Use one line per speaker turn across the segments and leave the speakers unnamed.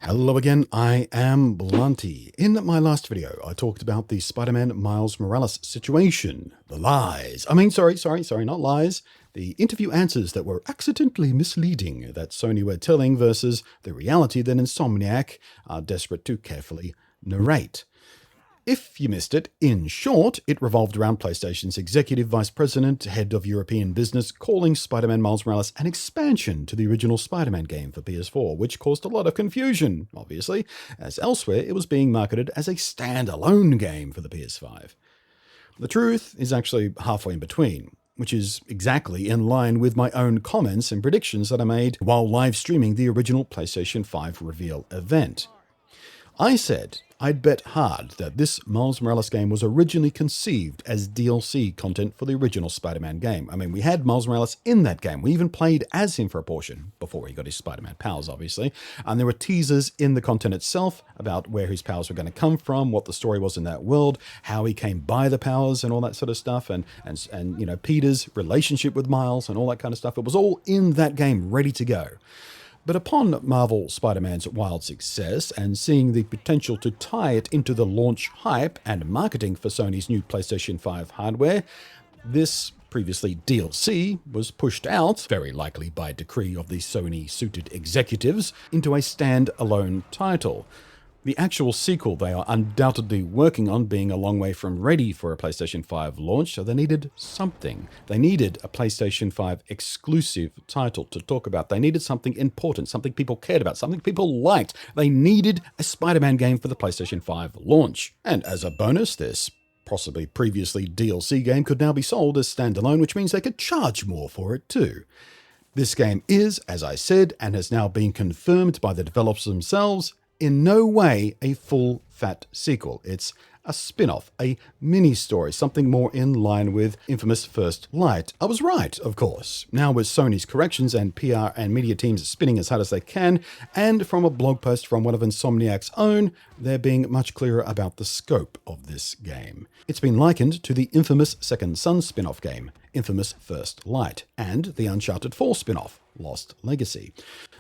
Hello again, I am Blunty. In my last video, I talked about the Spider-Man Miles Morales situation. The lies. Sorry, not lies. The interview answers that were accidentally misleading that Sony were telling versus the reality that Insomniac are desperate to carefully narrate. If you missed it, in short, it revolved around PlayStation's Executive Vice President, Head of European Business, calling Spider-Man Miles Morales an expansion to the original Spider-Man game for PS4, which caused a lot of confusion, obviously, as elsewhere it was being marketed as a standalone game for the PS5. The truth is actually halfway in between, which is exactly in line with my own comments and predictions that I made while live streaming the original PlayStation 5 reveal event. I said I'd bet hard that this Miles Morales game was originally conceived as DLC content for the original Spider-Man game. I mean, we had Miles Morales in that game. We even played as him for a portion, before he got his Spider-Man powers, obviously. And there were teasers in the content itself about where his powers were going to come from, what the story was in that world, how he came by the powers and all that sort of stuff, and you know, Peter's relationship with Miles and all that kind of stuff. It was all in that game, ready to go. But upon Marvel Spider-Man's wild success and seeing the potential to tie it into the launch hype and marketing for Sony's new PlayStation 5 hardware, this previously DLC was pushed out, very likely by decree of the Sony-suited executives, into a stand-alone title. The actual sequel they are undoubtedly working on being a long way from ready for a PlayStation 5 launch, so they needed something. They needed a PlayStation 5 exclusive title to talk about. They needed something important, something people cared about, something people liked. They needed a Spider-Man game for the PlayStation 5 launch. And as a bonus, this possibly previously DLC game could now be sold as standalone, which means they could charge more for it too. This game is, as I said, and has now been confirmed by the developers themselves, in no way a full fat sequel. It's a spin-off, a mini-story, something more in line with infamous First Light. I was right, of course. Now with Sony's corrections and PR and media teams spinning as hard as they can, and from a blog post from one of Insomniac's own, they're being much clearer about the scope of this game. It's been likened to the infamous Second Son spin-off game, Infamous First Light, and the Uncharted 4 spin-off, Lost Legacy.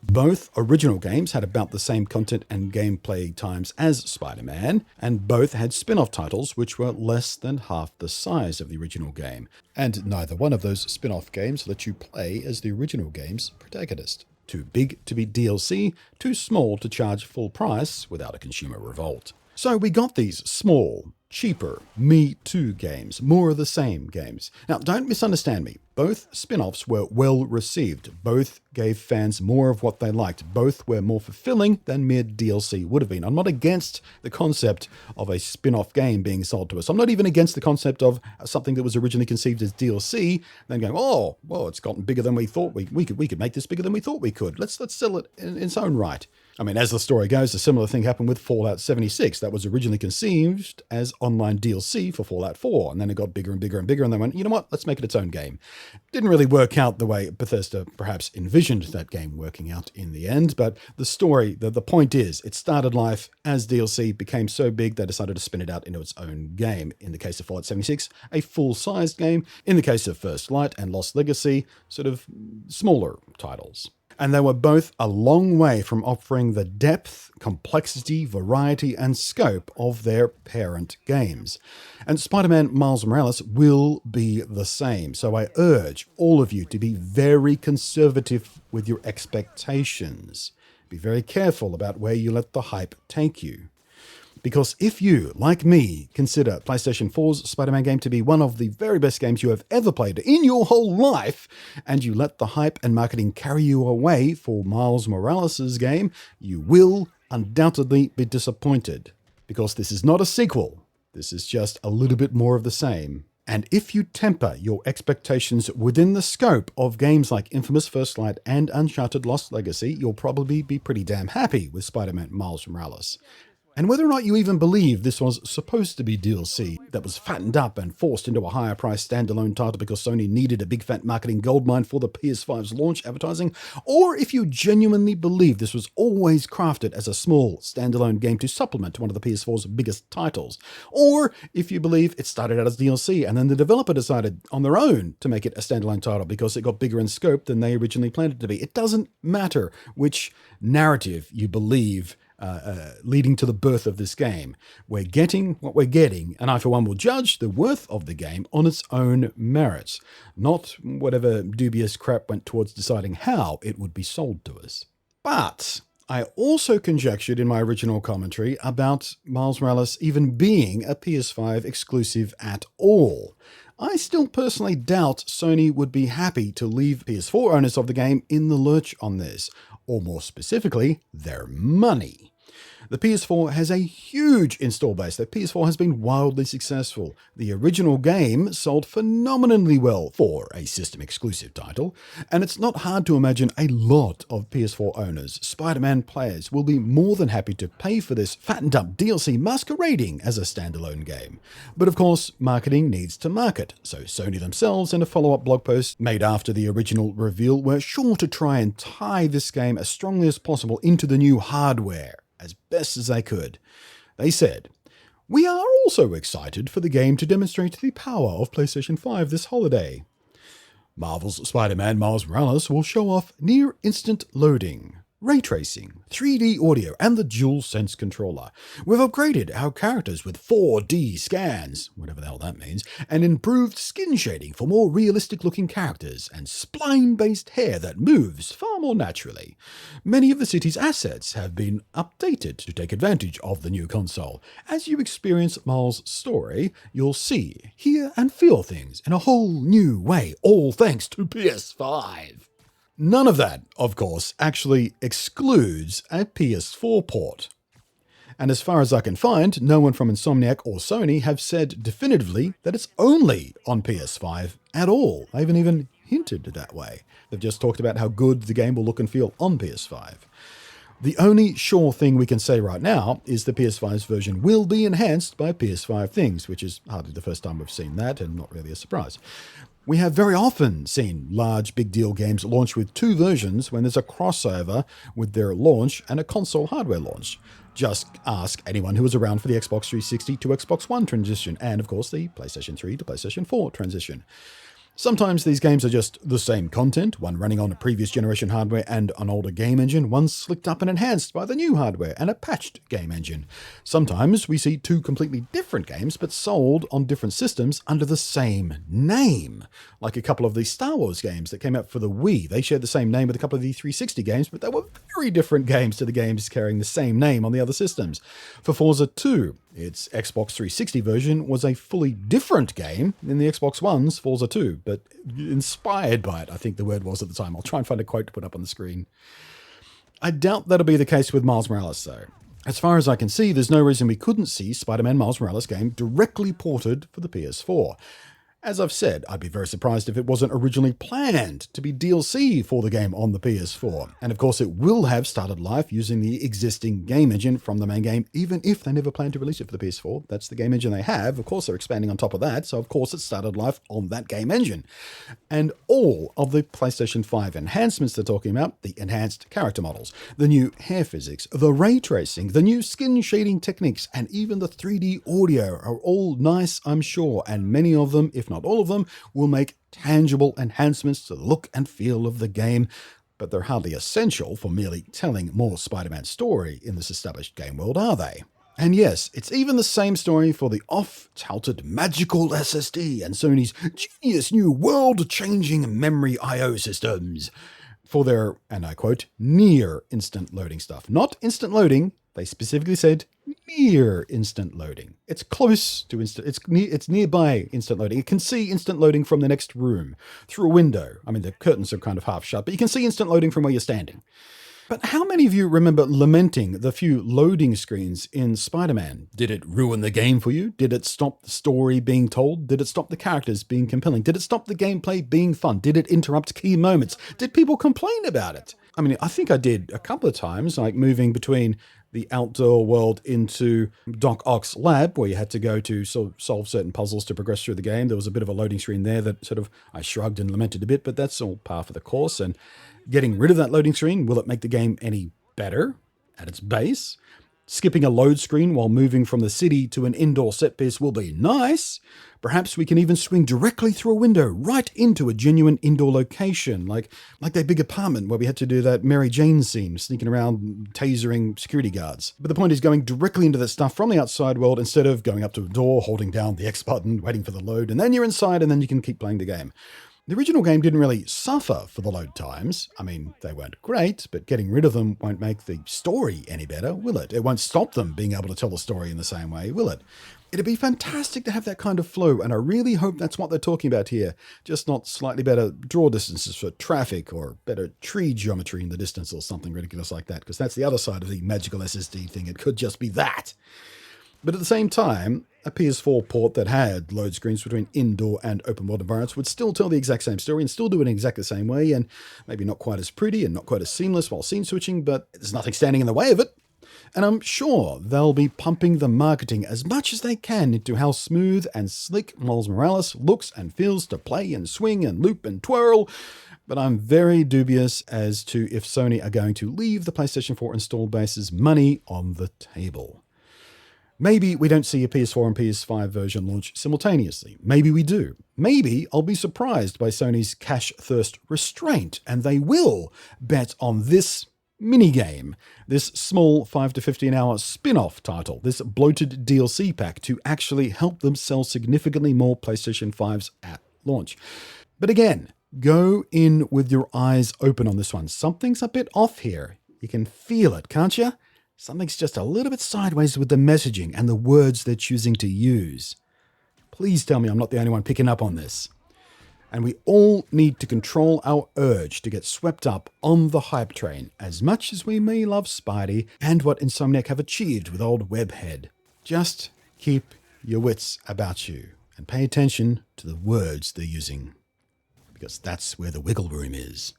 Both original games had about the same content and gameplay times as Spider-Man, and both had spin-off titles which were less than half the size of the original game. And neither one of those spin-off games let you play as the original game's protagonist. Too big to be DLC, too small to charge full price without a consumer revolt. So we got these small, cheaper Me Too games, more of the same games. Now, don't misunderstand me. Both spin-offs were well received. Both gave fans more of what they liked. Both were more fulfilling than mere DLC would have been. I'm not against the concept of a spin-off game being sold to us. I'm not even against the concept of something that was originally conceived as DLC, then going, oh, well, it's gotten bigger than we thought we could make this bigger than we thought we could. Let's sell it in its own right. I mean, as the story goes, a similar thing happened with Fallout 76. That was originally conceived as online DLC for Fallout 4, and then it got bigger and bigger and bigger, and they went, you know what, let's make it its own game. Didn't really work out the way Bethesda perhaps envisioned that game working out in the end, but the story, the point is, it started life as DLC, became so big they decided to spin it out into its own game. In the case of Fallout 76, a full-sized game. In the case of First Light and Lost Legacy, sort of smaller titles. And they were both a long way from offering the depth, complexity, variety, and scope of their parent games. And Spider-Man Miles Morales will be the same. So I urge all of you to be very conservative with your expectations. Be very careful about where you let the hype take you. Because if you, like me, consider PlayStation 4's Spider-Man game to be one of the very best games you have ever played in your whole life, and you let the hype and marketing carry you away for Miles Morales' game, you will undoubtedly be disappointed. Because this is not a sequel. This is just a little bit more of the same. And if you temper your expectations within the scope of games like Infamous First Light and Uncharted Lost Legacy, you'll probably be pretty damn happy with Spider-Man Miles Morales. And whether or not you even believe this was supposed to be DLC that was fattened up and forced into a higher price standalone title because Sony needed a big fat marketing goldmine for the PS5's launch advertising, or if you genuinely believe this was always crafted as a small standalone game to supplement one of the PS4's biggest titles, or if you believe it started out as DLC and then the developer decided on their own to make it a standalone title because it got bigger in scope than they originally planned it to be. It doesn't matter which narrative you believe leading to the birth of this game. We're getting what we're getting, and I, for one, will judge the worth of the game on its own merits, not whatever dubious crap went towards deciding how it would be sold to us. But I also conjectured in my original commentary about Miles Morales even being a PS5 exclusive at all. I still personally doubt Sony would be happy to leave PS4 owners of the game in the lurch on this, or more specifically, their money. The PS4 has a huge install base. The PS4 has been wildly successful. The original game sold phenomenally well for a system exclusive title, and it's not hard to imagine a lot of PS4 owners, Spider-Man players, will be more than happy to pay for this fattened up DLC masquerading as a standalone game. But of course, marketing needs to market, so Sony themselves, in a follow-up blog post made after the original reveal, were sure to try and tie this game as strongly as possible into the new hardware, as best as they could. They said, "We are also excited for the game to demonstrate the power of PlayStation 5 this holiday. Marvel's Spider-Man Miles Morales will show off near-instant loading, ray tracing, 3D audio, and the DualSense controller. We've upgraded our characters with 4D scans," whatever the hell that means, "and improved skin shading for more realistic-looking characters, and spline-based hair that moves far more naturally. Many of the city's assets have been updated to take advantage of the new console. As you experience Miles' story, you'll see, hear, and feel things in a whole new way, all thanks to PS5. None of that, of course, actually excludes a PS4 port. And as far as I can find, no one from Insomniac or Sony have said definitively that it's only on PS5 at all. They haven't even hinted that way. They've just talked about how good the game will look and feel on PS5. The only sure thing we can say right now is the PS5's version will be enhanced by PS5 things, which is hardly the first time we've seen that, and not really a surprise. We have very often seen large big deal games launch with two versions when there's a crossover with their launch and a console hardware launch. Just ask anyone who was around for the Xbox 360 to Xbox One transition, and of course the PlayStation 3 to PlayStation 4 transition. Sometimes these games are just the same content, one running on a previous generation hardware and an older game engine, one slicked up and enhanced by the new hardware and a patched game engine. Sometimes we see two completely different games but sold on different systems under the same name. Like a couple of the Star Wars games that came out for the Wii. They shared the same name with a couple of the 360 games, but they were very different games to the games carrying the same name on the other systems. For Forza 2, its Xbox 360 version was a fully different game than the Xbox One's Forza 2, but inspired by it, I think the word was at the time. I'll try and find a quote to put up on the screen. I doubt that'll be the case with Miles Morales, though. As far as I can see, there's no reason we couldn't see Spider-Man Miles Morales game directly ported for the PS4. As I've said, I'd be very surprised if it wasn't originally planned to be DLC for the game on the PS4. And of course it will have started life using the existing game engine from the main game, even if they never plan to release it for the PS4. That's the game engine they have. Of course they're expanding on top of that, so of course it started life on that game engine. And all of the PlayStation 5 enhancements they're talking about, the enhanced character models, the new hair physics, the ray tracing, the new skin shading techniques, and even the 3D audio are all nice, I'm sure, and many of them, if not all of them, will make tangible enhancements to the look and feel of the game, but they're hardly essential for merely telling more Spider-Man story in this established game world, are they? And yes, it's even the same story for the oft-touted magical SSD and Sony's genius new world-changing memory I/O systems for their, and I quote, near instant loading stuff. Not instant loading, they specifically said near instant loading. It's close to instant, it's nearby instant loading. It can see instant loading from the next room, through a window. I mean, the curtains are kind of half shut, but you can see instant loading from where you're standing. But how many of you remember lamenting the few loading screens in Spider-Man? Did it ruin the game for you? Did it stop the story being told? Did it stop the characters being compelling? Did it stop the gameplay being fun? Did it interrupt key moments? Did people complain about it? I mean, I think I did a couple of times, like moving between the outdoor world into Doc Ock's lab, where you had to go to solve certain puzzles to progress through the game. There was a bit of a loading screen there that sort of I shrugged and lamented a bit, but that's all par for the course. And getting rid of that loading screen, will it make the game any better at its base? Skipping a load screen while moving from the city to an indoor set piece will be nice, Perhaps we can even swing directly through a window right into a genuine indoor location, like that big apartment where we had to do that Mary Jane scene, sneaking around, tasering security guards. But the point is going directly into that stuff from the outside world instead of going up to a door, holding down the X button, waiting for the load, and then you're inside and then you can keep playing the game. The original game didn't really suffer for the load times. I mean, they weren't great, but getting rid of them won't make the story any better, will it? It won't stop them being able to tell the story in the same way, will it? It'd be fantastic to have that kind of flow, and I really hope that's what they're talking about here. Just not slightly better draw distances for traffic or better tree geometry in the distance or something ridiculous like that, because that's the other side of the magical SSD thing. It could just be that. But at the same time, a PS4 port that had load screens between indoor and open world environments would still tell the exact same story and still do it in exactly the same way, and maybe not quite as pretty and not quite as seamless while scene switching, but there's nothing standing in the way of it. And I'm sure they'll be pumping the marketing as much as they can into how smooth and slick Miles Morales looks and feels to play and swing and loop and twirl. But I'm very dubious as to if Sony are going to leave the PlayStation 4 installed base's money on the table. Maybe we don't see a PS4 and PS5 version launch simultaneously. Maybe we do. Maybe I'll be surprised by Sony's cash thirst restraint, and they will bet on this minigame, this small 5 to 15 hour spin-off title, this bloated DLC pack to actually help them sell significantly more PlayStation 5s at launch. But again, go in with your eyes open on this one. Something's a bit off here. You can feel it, can't you? Something's just a little bit sideways with the messaging and the words they're choosing to use. Please tell me I'm not the only one picking up on this. And we all need to control our urge to get swept up on the hype train, as much as we may love Spidey and what Insomniac have achieved with old Webhead. Just keep your wits about you and pay attention to the words they're using, because that's where the wiggle room is.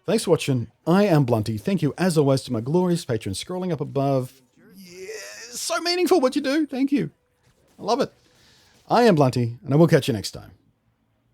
Thanks for watching. I am Blunty. Thank you, as always, to my glorious patrons scrolling up above. Yeah, so meaningful what you do. Thank you. I love it. I am Blunty, and I will catch you next time.